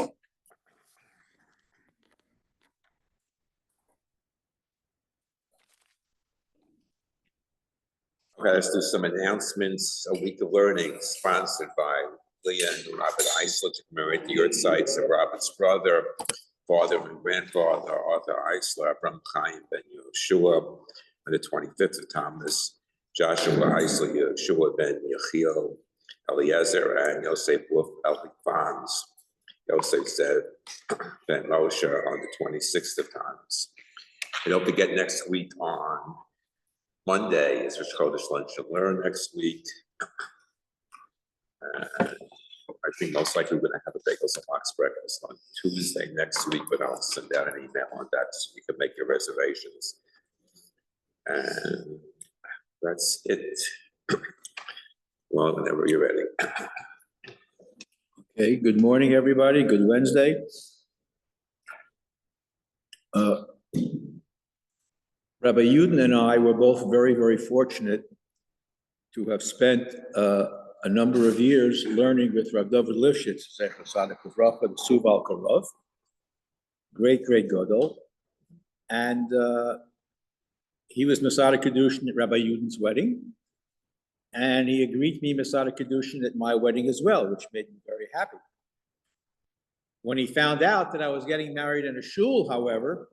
Okay, let's do some announcements. A week of learning sponsored by Leah and Robert Eisler to commemorate the yurt sites of Robert's brother, father and grandfather, Arthur Eisler, Abram Chaim ben Yehoshua, on the 25th of Thomas, Joshua Eisler, Yehoshua ben Yechiel, Eliezer, and Yosef Wolf Elifans, Yosef said ben Moshe on the 26th of Thomas. And don't forget, next week on Monday is Rosh Chodesh Lunch and Learn next week. I think most likely we're gonna have a bagels and lox breakfast on Tuesday next week, but I'll send out an email on that so you can make your reservations. And that's it. Well, whenever you're ready. Okay, good morning, everybody. Good Wednesday. Rabbi Yudin and I were both very, very fortunate to have spent a number of years learning with Rav David Lifshitz, Zecher Tzaddik Livracha, the Suval Karov, great Gadol, and he was Masada Kedushin at Rabbi Yudin's wedding, and he agreed to be Masada Kedushin at my wedding as well, which made me very happy. When he found out that I was getting married in a shul, however,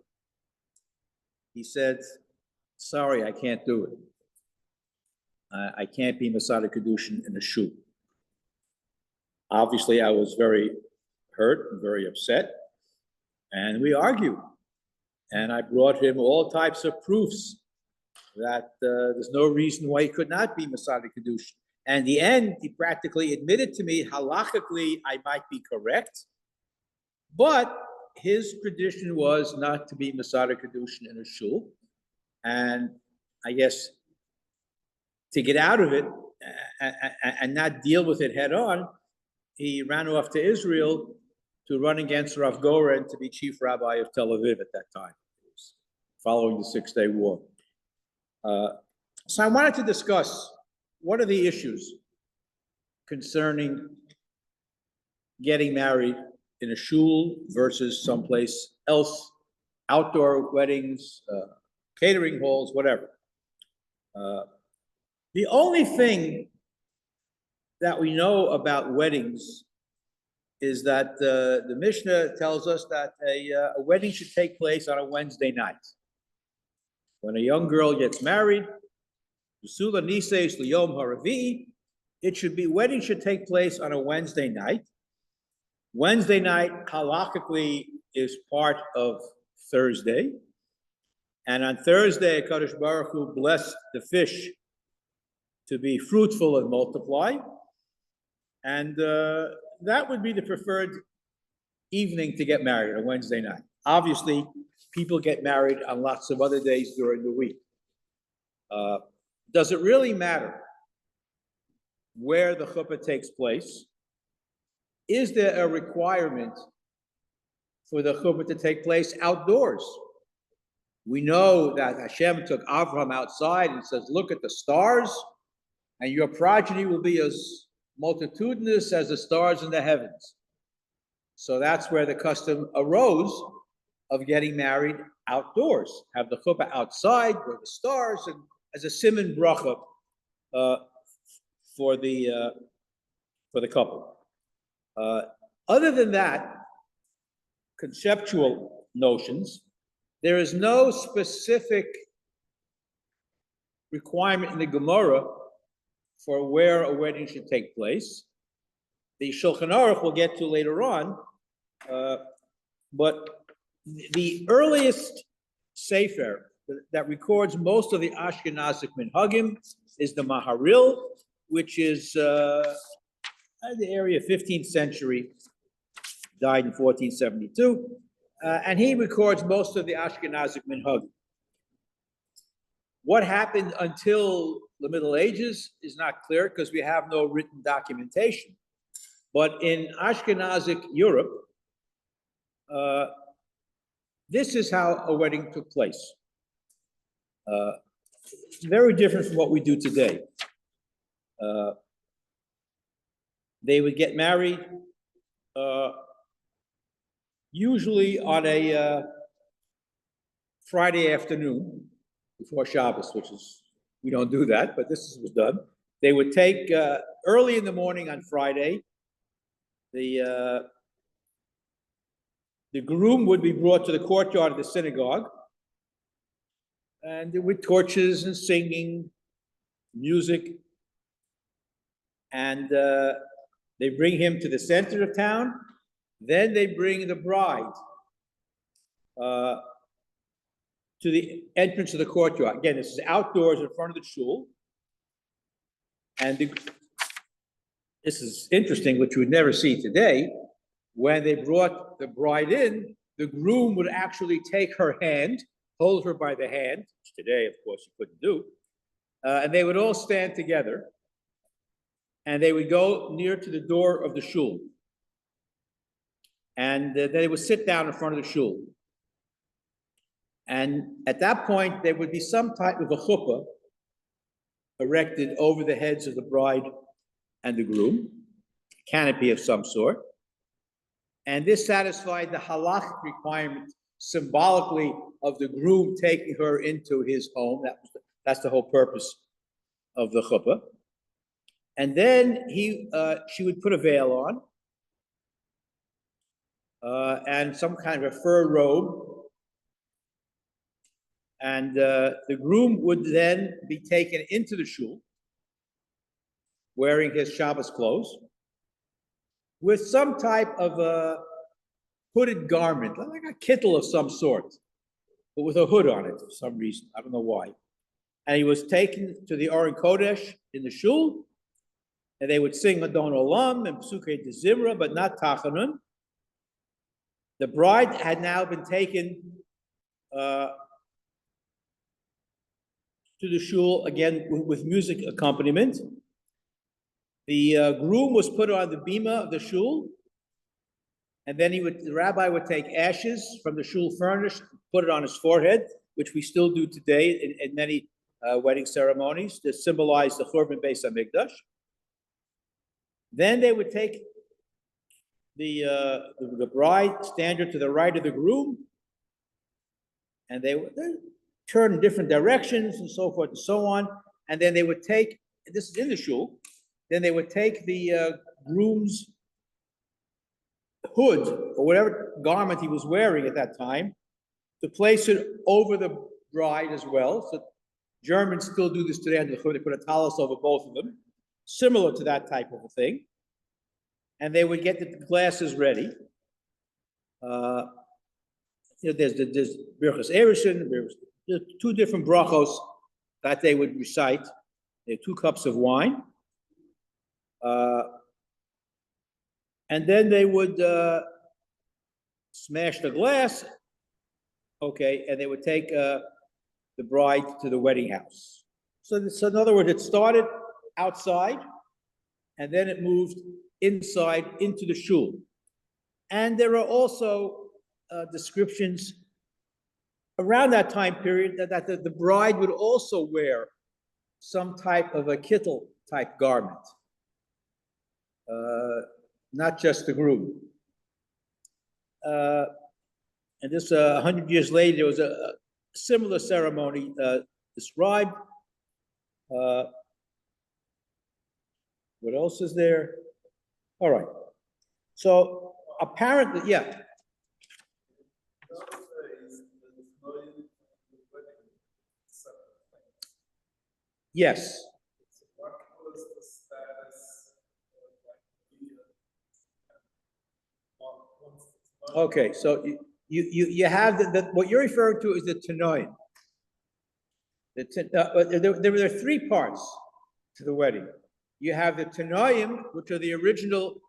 he said, sorry, I can't do it. I can't be Masada Kedushin in a shul. Obviously, I was very hurt and very upset, and we argued. And I brought him all types of proofs that there's no reason why he could not be Masada Kedushin. And in the end, he practically admitted to me, halachically, I might be correct, but his tradition was not to be Masada Kedushin in a shul. And I guess to get out of it and not deal with it head on, he ran off to Israel to run against Rav Goren to be chief rabbi of Tel Aviv at that time, following the Six-Day War. So I wanted to discuss what are the issues concerning getting married in a shul versus someplace else, outdoor weddings, catering halls, whatever. The only thing that we know about weddings is that the Mishnah tells us that a wedding should take place on a Wednesday night. When a young girl gets married, wedding should take place on a Wednesday night. Wednesday night, halakhically, is part of Thursday. And on Thursday, Kadosh Baruch Hu blessed the fish to be fruitful and multiply. And that would be the preferred evening to get married, on Wednesday night. Obviously, people get married on lots of other days during the week. Does it really matter where the chuppah takes place? Is there a requirement for the chuppah to take place outdoors? We know that Hashem took Avraham outside and says, look at the stars, and your progeny will be as multitudinous as the stars in the heavens. So that's where the custom arose of getting married outdoors. Have the chuppah outside where the stars, and as a siman bracha for the couple. Other than that, conceptual notions, there is no specific requirement in the Gemara for where a wedding should take place. The Shulchan Aruch we'll get to later on, but the earliest sefer that records most of the Ashkenazic minhagim is the Maharil, which is the area 15th century, died in 1472, and he records most of the Ashkenazic minhagim. What happened until the Middle Ages is not clear because we have no written documentation. But in Ashkenazic Europe, this is how a wedding took place. Very different from what we do today. They would get married usually on a Friday afternoon before Shabbos, which is, we don't do that, but was done. They would take, early in the morning on Friday, the groom would be brought to the courtyard of the synagogue, and with torches and singing, music, and they bring him to the center of town. Then they bring the bride to the entrance of the courtyard. Again, this is outdoors in front of the shul. And this is interesting, which you would never see today. When they brought the bride in, the groom would actually take her hand, hold her by the hand, which today, of course, you couldn't do. And they would all stand together. And they would go near to the door of the shul. And they would sit down in front of the shul. And at that point, there would be some type of a chuppah erected over the heads of the bride and the groom, a canopy of some sort. And this satisfied the halachic requirement symbolically of the groom taking her into his home. That's the whole purpose of the chuppah. And then she would put a veil on and some kind of a fur robe. And the groom would then be taken into the shul, wearing his Shabbos clothes, with some type of a hooded garment, like a kittel of some sort, but with a hood on it for some reason. I don't know why. And he was taken to the Aron Kodesh in the shul, and they would sing Adon Olam and Psukei de Zimra, but not Tachanun. The bride had now been taken to the shul, again, with music accompaniment. The groom was put on the bima of the shul, and then the rabbi would take ashes from the shul furnace, put it on his forehead, which we still do today in many wedding ceremonies to symbolize the Churban Beis HaMikdash. Then they would take the bride, stand her to the right of the groom, and they would turn in different directions and so forth and so on. And then they would take, this is in the shul, then they would take the groom's hood or whatever garment he was wearing at that time to place it over the bride as well. So Germans still do this today on the hood. They put a talus over both of them, similar to that type of a thing. And they would get the glasses ready. There's Birchas Erishin, there's two different brachos that they would recite. There are 2 cups of wine. And then they would smash the glass, okay, and they would take the bride to the wedding house. So in other words, it started outside, and then it moved inside into the shul. And there are also descriptions around that time period that the bride would also wear some type of a kittel type garment, not just the groom. And this 100 years later, there was a similar ceremony described. What else is there? All right. So apparently, yeah. Yes. Okay, so you have what you're referring to is the Tanoim. There are 3 parts to the wedding. You have the Tanoim, which are the original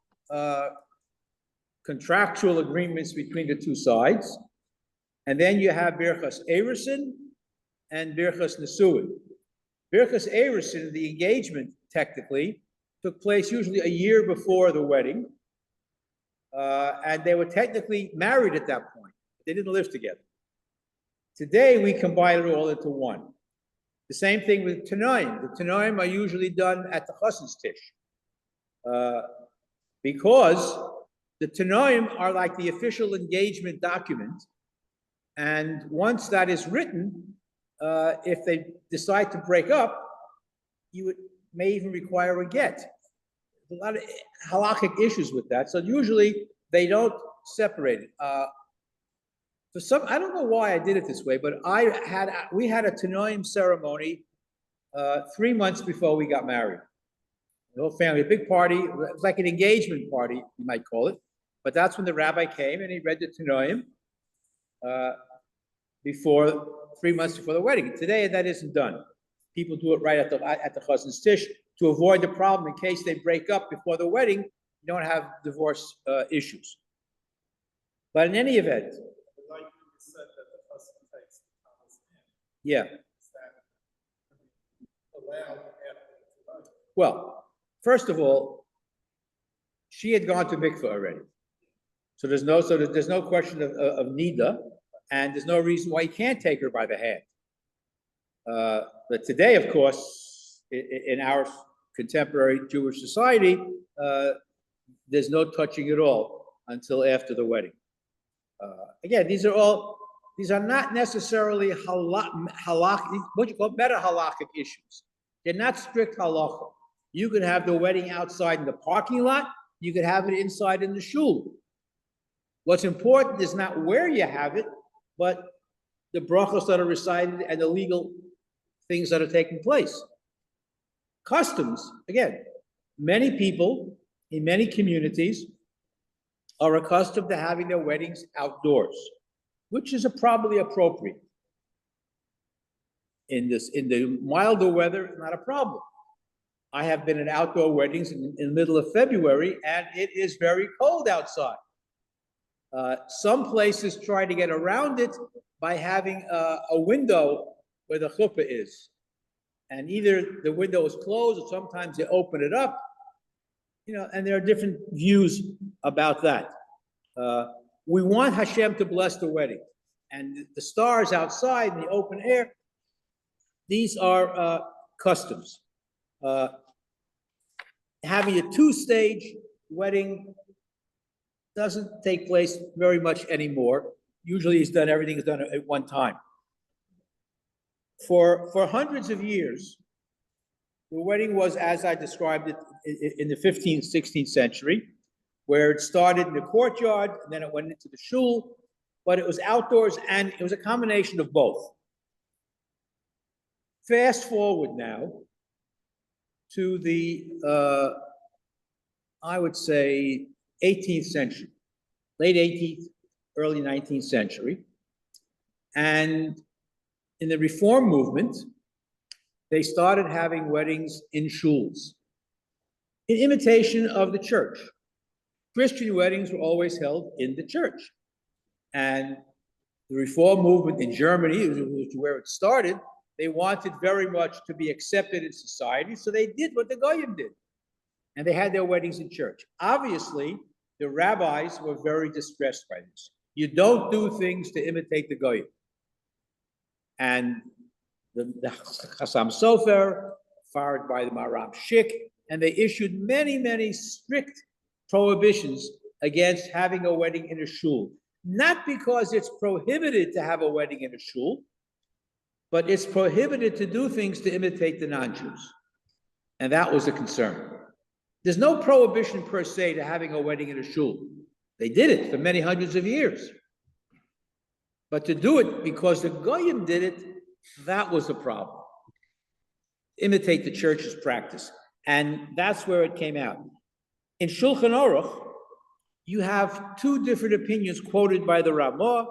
contractual agreements between the 2 sides, and then you have Birchas Erishin and Birchas Nesuin. Birchas Erishin, the engagement technically, took place usually a year before the wedding, and they were technically married at that point. They didn't live together. Today, we combine it all into one. The same thing with Tanoim. The Tanoim are usually done at the Chassan's Tish, because The Tanoim are like the official engagement document. And once that is written, if they decide to break up, may even require a get. A lot of halakhic issues with that. So usually they don't separate it. For some, I don't know why I did it this way, but we had a Tanoim ceremony 3 months before we got married. The whole family, a big party. It was like an engagement party, you might call it. But that's when the rabbi came and he read the Tanoim before 3 months before the wedding. Today that isn't done. People do it right at the chazan's tish to avoid the problem in case they break up before the wedding. You don't have divorce issues. But in any event, like you said that the husband takes the promise in. yeah. Is that allowed after the wedding? Well, first of all, she had gone to mikveh already, so there's no question of nida, and there's no reason why you can't take her by the hand. But today, of course, in our contemporary Jewish society, there's no touching at all until after the wedding. Again, these are not necessarily what you call meta halakhic issues. They're not strict halacha. You could have the wedding outside in the parking lot. You could have it inside in the shul. What's important is not where you have it, but the brachos that are recited and the legal things that are taking place. Customs, again, many people in many communities are accustomed to having their weddings outdoors, which is probably appropriate. In the milder weather, not a problem. I have been at outdoor weddings in the middle of February, and it is very cold outside. Some places try to get around it by having a window where the chuppah is. And either the window is closed or sometimes they open it up. And there are different views about that. We want Hashem to bless the wedding. And the stars outside in the open air, these are customs. Having a two-stage wedding doesn't take place very much anymore. Usually everything is done at one time. For hundreds of years, the wedding was, as I described it, in the 15th, 16th century, where it started in the courtyard, and then it went into the shul, but it was outdoors, and it was a combination of both. Fast forward now to the, I would say, 18th century, late 18th, early 19th century. And in the Reform movement, they started having weddings in shuls, in imitation of the church. Christian weddings were always held in the church. And the Reform movement in Germany, which is where it started, they wanted very much to be accepted in society, so they did what the Goyim did. And they had their weddings in church. Obviously, the rabbis were very distressed by this. You don't do things to imitate the Goyim. And the Chassam Sofer, fired by the Maram Shik, and they issued many, many strict prohibitions against having a wedding in a shul. Not because it's prohibited to have a wedding in a shul, but it's prohibited to do things to imitate the non-Jews. And that was a concern. There's no prohibition per se to having a wedding in a shul. They did it for many hundreds of years. But to do it because the Goyim did it, that was the problem. Imitate the church's practice. And that's where it came out. In Shulchan Aruch, you have two different opinions quoted by the Ramah,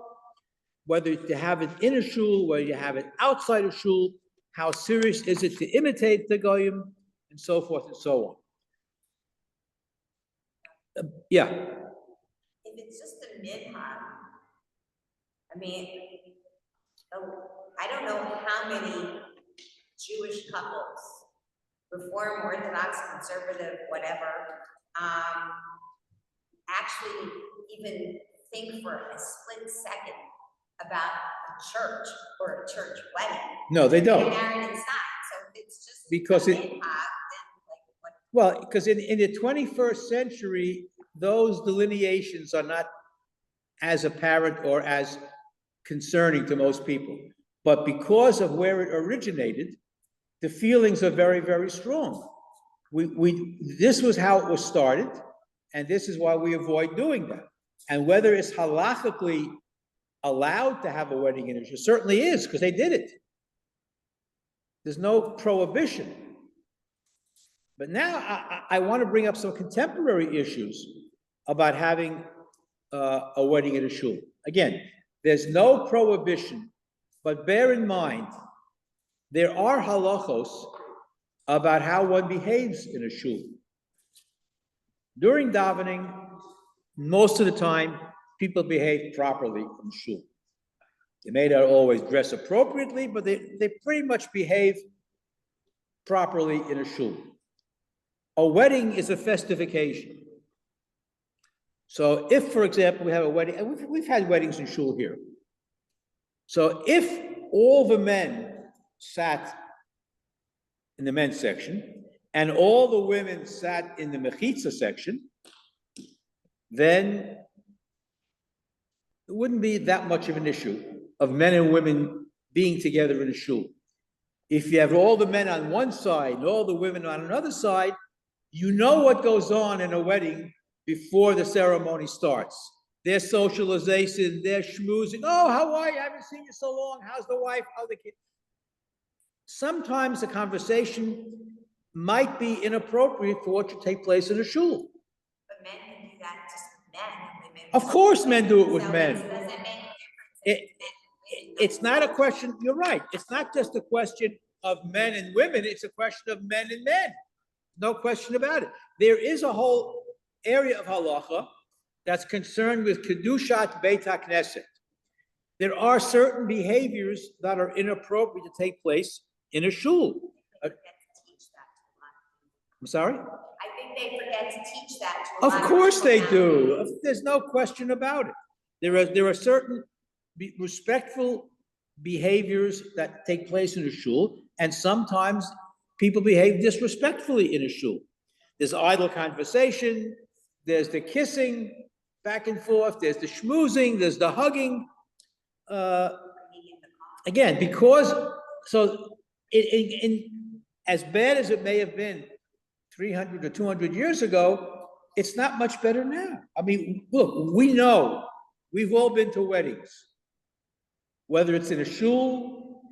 whether to have it in a shul, whether you have it outside a shul, how serious is it to imitate the Goyim, and so forth and so on. Yeah. If it's just a minhag, I mean, I don't know how many Jewish couples, Reform, Orthodox, conservative, whatever, actually even think for a split second about a church or a church wedding. No, they don't. They're married inside, so it's just Because a it, minhag, then like what? well, because in the 21st century, those delineations are not as apparent or as concerning to most people. But because of where it originated, the feelings are very, very strong. This was how it was started, and this is why we avoid doing that. And whether it's halachically allowed to have a wedding in Israel, certainly is, because they did it. There's no prohibition. But now I want to bring up some contemporary issues about having a wedding in a shul. Again, there's no prohibition, but bear in mind, there are halachos about how one behaves in a shul. During davening, most of the time, people behave properly in shul. They may not always dress appropriately, but they pretty much behave properly in a shul. A wedding is a festive occasion. So if, for example, we have a wedding, and we've had weddings in shul here. So if all the men sat in the men's section and all the women sat in the mechitza section, then it wouldn't be that much of an issue of men and women being together in a shul. If you have all the men on one side and all the women on another side, you know what goes on in a wedding before the ceremony starts. Their socialization, their schmoozing. Oh, how are you? I haven't seen you so long. How's the wife? How's the kid? Sometimes the conversation might be inappropriate for what should take place in a shul. But men can do that just with men, and women. Of course men do it with So men. Does that make a difference? It's not a question, you're right. It's not just a question of men and women. It's a question of men and men. No question about it. There is a whole area of halacha that's concerned with kedushat Beit HaKnesset. There are certain behaviors that are inappropriate to take place in a shul. I'm sorry? I think they forget to teach that to a Of lot course they people now. do. There's no question about it. There are certain respectful behaviors that take place in a shul, and sometimes people behave disrespectfully in a shul. There's idle conversation, there's the kissing back and forth, there's the schmoozing, there's the hugging. Again, because, so as bad as it may have been 300 or 200 years ago, it's not much better now. I mean, look, we know, we've all been to weddings, whether it's in a shul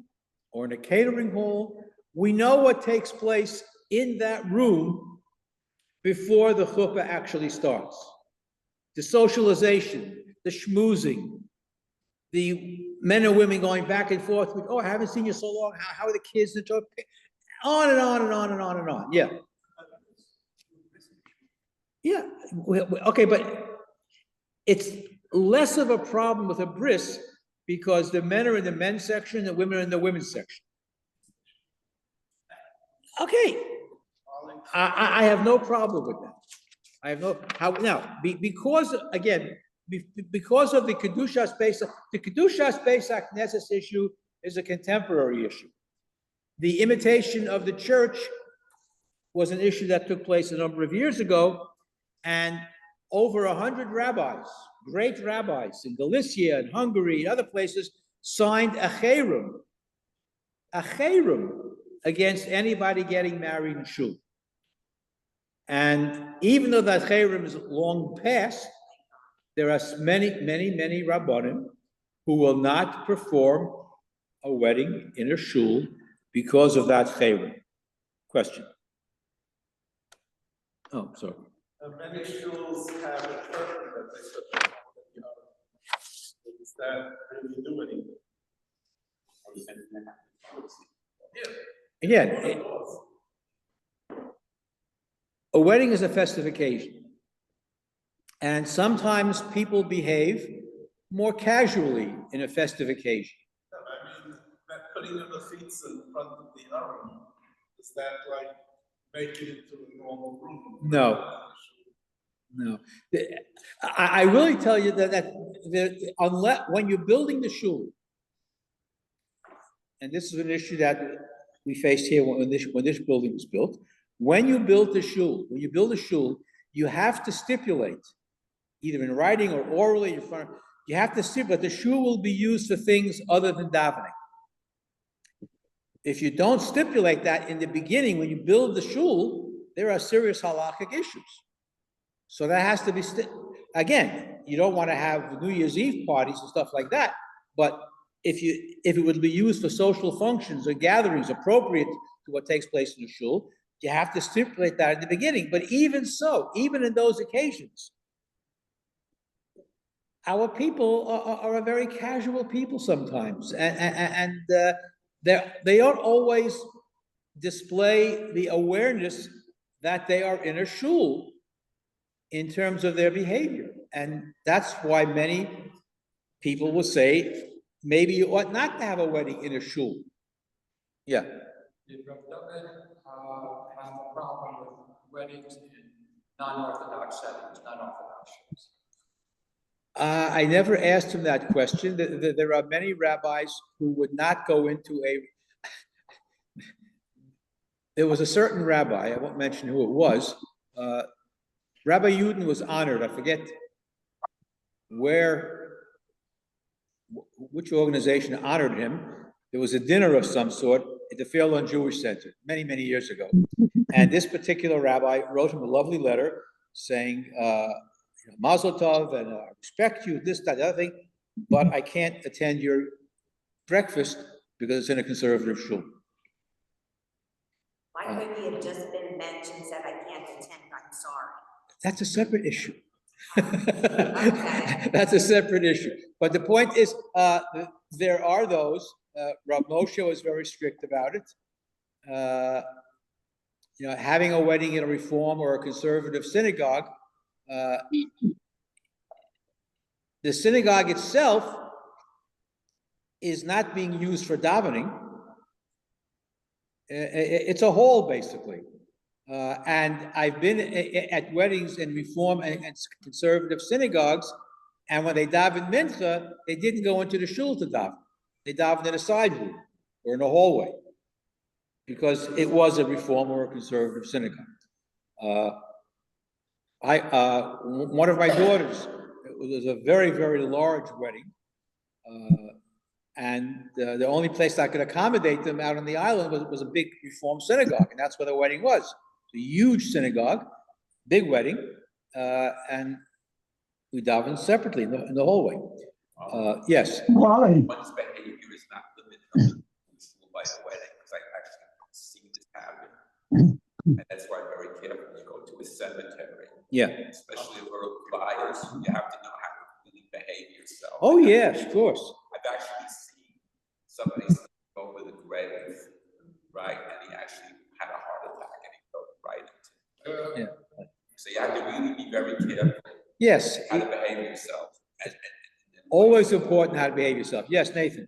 or in a catering hall. We know what takes place in that room before the chuppah actually starts. The socialization, the schmoozing, the men and women going back and forth with, oh, I haven't seen you so long, how are the kids? On and on and on and on and on, yeah. Yeah, okay, but it's less of a problem with a bris because the men are in the men's section and the women are in the women's section. Okay, I have no problem with that. I have no, because again, because of the Kedushas Beis HaKnesses issue is a contemporary issue. The imitation of the church was an issue that took place a number of years ago, and over 100 rabbis, great rabbis in Galicia and Hungary and other places, signed a cherem against anybody getting married in shul. And even though that cherem is long past, there are many rabbanim who will not perform a wedding in a shul because of that cherem. Question. Oh, sorry. Many schools have a curtain that they put. Is that really do anything? Again, a wedding is a festive occasion. And sometimes people behave more casually in a festive occasion. I mean, that putting of the feet in front of the oven, is that like making it to a normal room? No. I really tell you that unless when you're building the shul, and this is an issue that we faced here when this building was built. When you build a shul, you have to stipulate either in writing or orally in front of, you have to see, but the shul will be used for things other than davening. If you don't stipulate that in the beginning, when you build the shul, there are serious halakhic issues. So that has to be, again, you don't want to have New Year's Eve parties and stuff like that, but if it would be used for social functions or gatherings appropriate to what takes place in the shul, you have to stipulate that at the beginning. But even so, even in those occasions, our people are a very casual people sometimes, and they don't always display the awareness that they are in a shul in terms of their behavior. And that's why many people will say, maybe you ought not to have a wedding in a shul. Yeah. Did Rabbi have a problem with weddings in non-Orthodox settings, non-Orthodox shuls? I never asked him that question. There are many rabbis who would not go into a. There was a certain rabbi, I won't mention who it was. Rabbi Uden was honored. I forget which organization honored him. There was a dinner of some sort at the Fairlawn Jewish Center many, many years ago. And this particular rabbi wrote him a lovely letter saying, Mazel Tov, and I respect you, this, that, the other thing, but I can't attend your breakfast because it's in a conservative shul. Why couldn't you have just been mentioned, said I can't attend, I'm sorry? That's a separate issue. Okay. That's a separate issue. But the point is, there are those, Rav Moshe was very strict about it. Having a wedding in a Reform or a conservative synagogue, the synagogue itself is not being used for davening. It's a hall, basically. And I've been at weddings in Reform and conservative synagogues, and when they davened mincha, they didn't go into the shul to daven. They davened in a side room or in a hallway because it was a Reform or a conservative synagogue. One of my daughters, it was a very, very large wedding, and the only place I could accommodate them out on the island was a big Reform synagogue, and that's where the wedding was. A huge synagogue, big wedding, and we davened separately in the hallway. Yes. Why? One's behavior is not limited by the wedding, because I actually seen this happen. And that's why I'm very careful when you go to a cemetery. Yeah. Especially for buyers, you have to know how to really behave yourself. Oh, yes, of course. I've actually seen somebody go over the grave, right, and he actually had a heart attack and he fell right into it. Yeah. So you have to really be very careful. Yes. How to behave yourself. And Always important how to behave yourself. Yes, Nathan.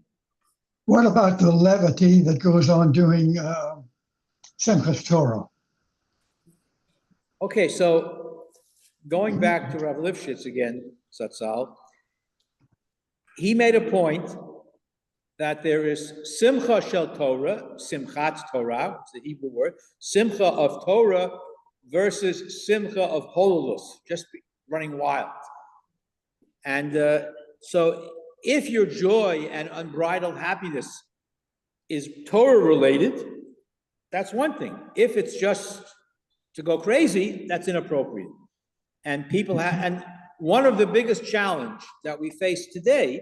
What about the levity that goes on during Simchas Torah? Okay, so going back to Rav Lifshitz again, Zatzal, he made a point that there is Simcha Shel Torah, Simchat Torah, it's the Hebrew word, Simcha of Torah versus Simcha of Hololus, just running wild. And so if your joy and unbridled happiness is Torah related, that's one thing. If it's just to go crazy, that's inappropriate. And and one of the biggest challenge that we face today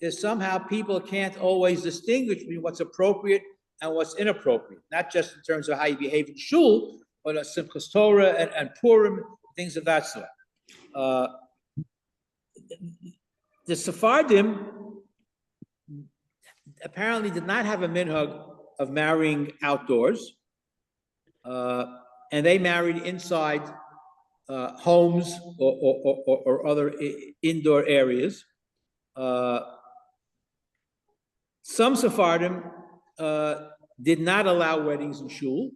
is somehow people can't always distinguish between what's appropriate and what's inappropriate, not just in terms of how you behave in shul, but a Simchas Torah and Purim, things of that sort. The Sephardim apparently did not have a minhag of marrying outdoors, and they married inside homes or other indoor areas. Some Sephardim did not allow weddings in shul,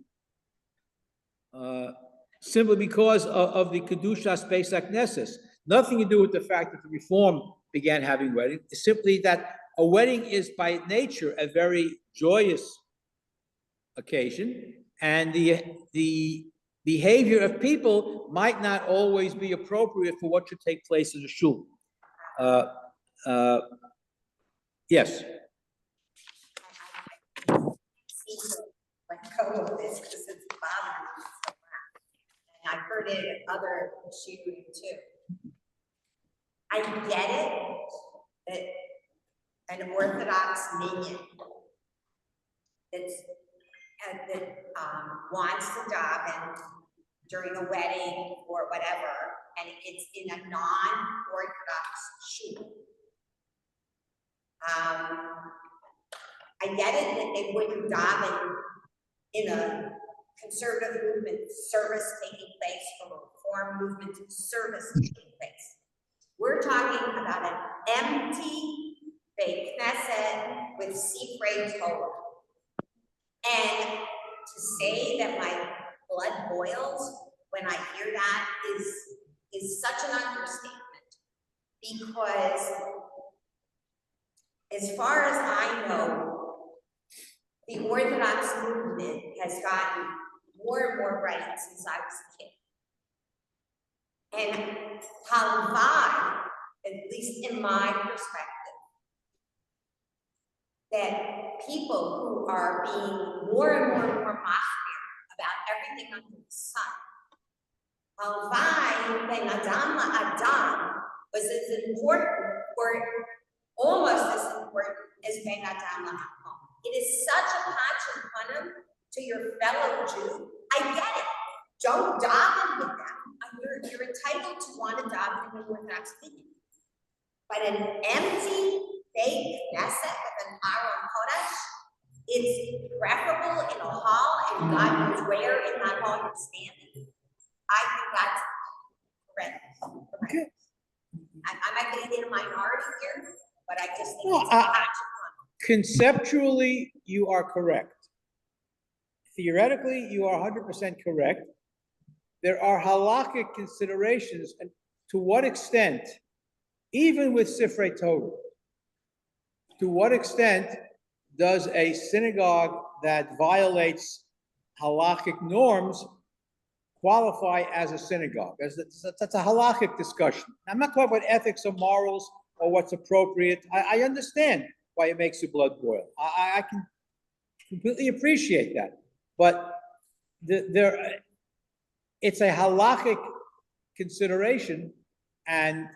simply because of the Kedushas Beis HaKnesses. Nothing to do with the fact that the Reform began having weddings. It's simply that a wedding is by nature a very joyous occasion, and the behavior of people might not always be appropriate for what should take place in a shul. Yes. Seem to let go of this because it's bothering me so much. And I've heard it at other shiurim too. I get it that an Orthodox minion that wants to daven during a wedding or whatever, and it's in a non-Orthodox shul. I get it that they wouldn't daven in a conservative movement service taking place or a reform movement service taking place. We're talking about an empty Beit Knesset with Sifrei Torah. And to say that my blood boils when I hear that is such an understatement, because as far as I know, the Orthodox movement has gotten more and more right since I was a kid. And Halavai, at least in my perspective, that people who are being more and more machmir about everything under the sun, Halavai ben Adam la'Adam was as important, or almost as important, as ben Adam la'Adam. It is such a patch and punam to your fellow Jew. I get it. Don't daven with them. You're entitled to want to daven in an Orthodox opinion. But an empty fake Knesset with an Aron Kodesh, it's preferable in a hall, and God knows where in that hall you're standing. I think that's horrendous. Okay. I might be in a minority here, but I just think No, it's a patch of conceptually, you are correct. Theoretically, you are 100% correct. There are halakhic considerations, and to what extent, even with Sifrei Torah, to what extent does a synagogue that violates halakhic norms qualify as a synagogue? That's a halakhic discussion. I'm not talking about ethics or morals or what's appropriate. I understand why it makes your blood boil. I can completely appreciate that. But it's a halakhic consideration, and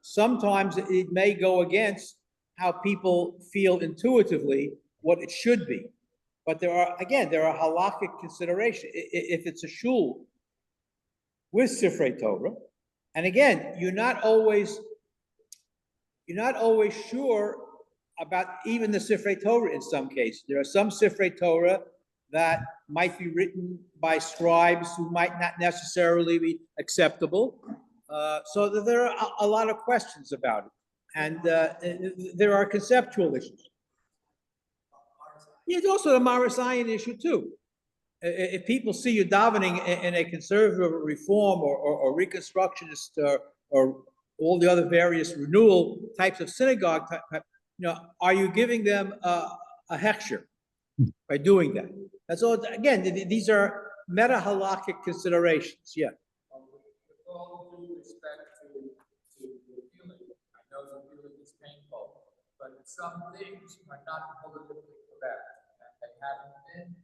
sometimes it may go against how people feel intuitively what it should be. But there are halakhic considerations. If it's a shul with Sifrei Torah, and again, you're not always sure about even the Sifrei Torah in some cases. There are some Sifrei Torah that might be written by scribes who might not necessarily be acceptable. So there are a lot of questions about it. And there are conceptual issues. There's also the Marasayan issue too. If people see you davening in a conservative reform or reconstructionist or all the other various renewal types of synagogue, are you giving them a hechsher by doing that? That's all. Again, these are meta-halakhic considerations. Yeah. With all due respect to the feeling, I know the feeling is painful, but some things are not politically correct, and they haven't been,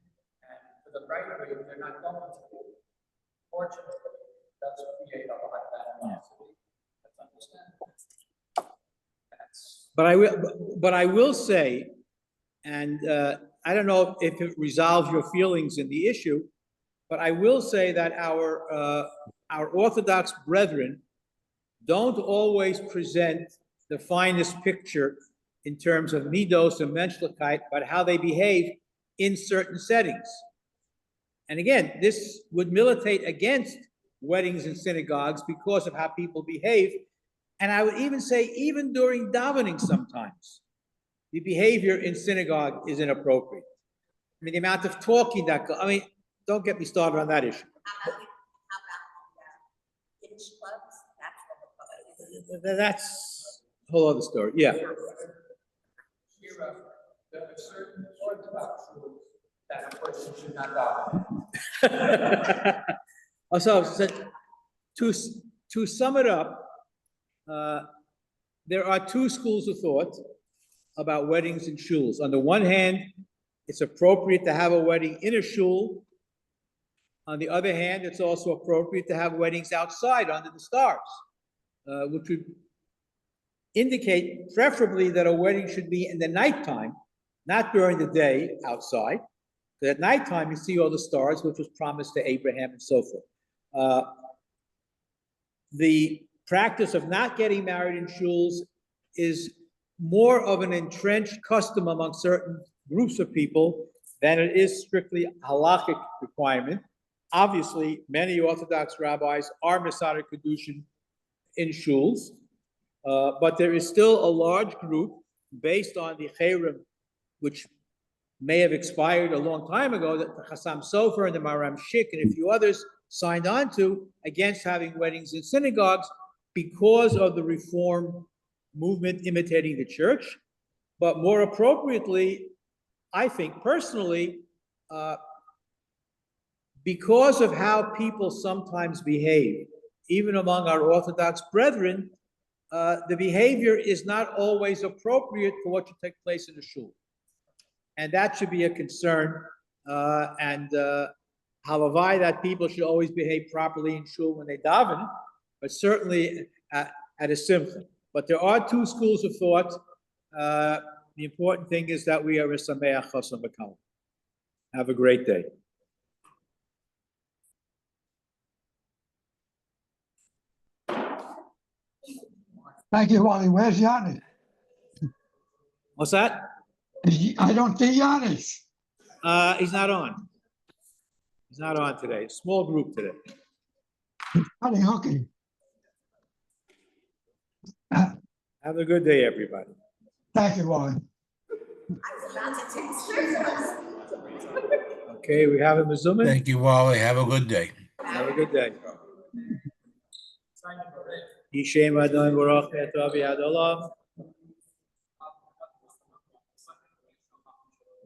and for the right wing, they're not going to be. Fortunately, it does create a lot of animosity. That's understandable. But I will say, and I don't know if it resolves your feelings in the issue, but I will say that our Orthodox brethren don't always present the finest picture in terms of midos and menschlichkeit, but how they behave in certain settings. And again, this would militate against weddings in synagogues because of how people behave. And I would even say, even during davening sometimes, the behavior in synagogue is inappropriate. I mean, the amount of talking don't get me started on that issue. How about Yiddish clubs? That's what the That's a whole other story. Yeah. Shiur, there are certain Orthodox rules that a person should not daven. So to sum it up, there are two schools of thought about weddings and shuls. On the one hand, it's appropriate to have a wedding in a shul. On the other hand, it's also appropriate to have weddings outside under the stars, which would indicate preferably that a wedding should be in the nighttime, not during the day outside. Because at nighttime, you see all the stars, which was promised to Abraham and so forth. The practice of not getting married in shuls is more of an entrenched custom among certain groups of people than it is strictly a halakhic requirement. Obviously, many Orthodox rabbis are Masada Kedushin in shuls, but there is still a large group based on the Cherem, which may have expired a long time ago, that the Chassam Sofer and the Maram Shik and a few others signed on to, against having weddings in synagogues because of the Reform movement imitating the church. But more appropriately, I think personally, because of how people sometimes behave, even among our Orthodox brethren, the behavior is not always appropriate for what should take place in the shul. And that should be a concern. Halavai, that people should always behave properly in shul when they daven, but certainly at a simcha. But there are two schools of thought. The important thing is that we are a sameach chasam v'kal. Have a great day. Thank you, Wally. Where's Yannis? What's that? I don't see Yannis. He's not on. He's not on today. Small group today. Honey, okay. Have a good day, everybody. Thank you, Wally. I was about to text her. Okay, we have a Mizuman. Thank you, Wally. Have a good day. Have a good day. Yishem Adon Baruch Etov Yad Olam.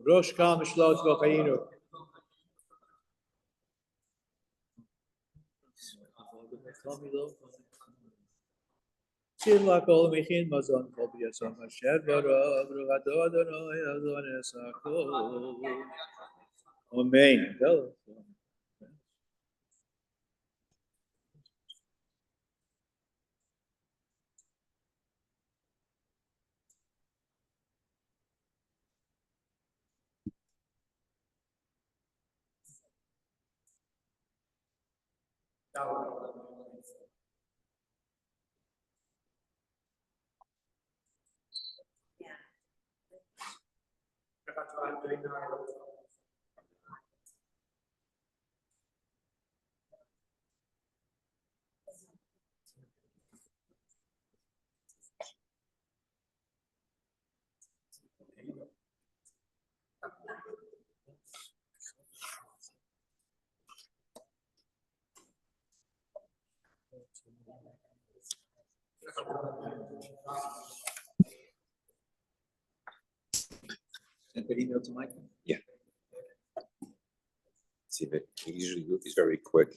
Rosh Kal Mishlot V'Chayinu. Shir Lakol Mechin Mazon Kol B'Yasam Asher Baruch Baruch Adon Adonai Adon Esakol. Amen. Sent an email to Mike? Yeah. See that he usually is very quick.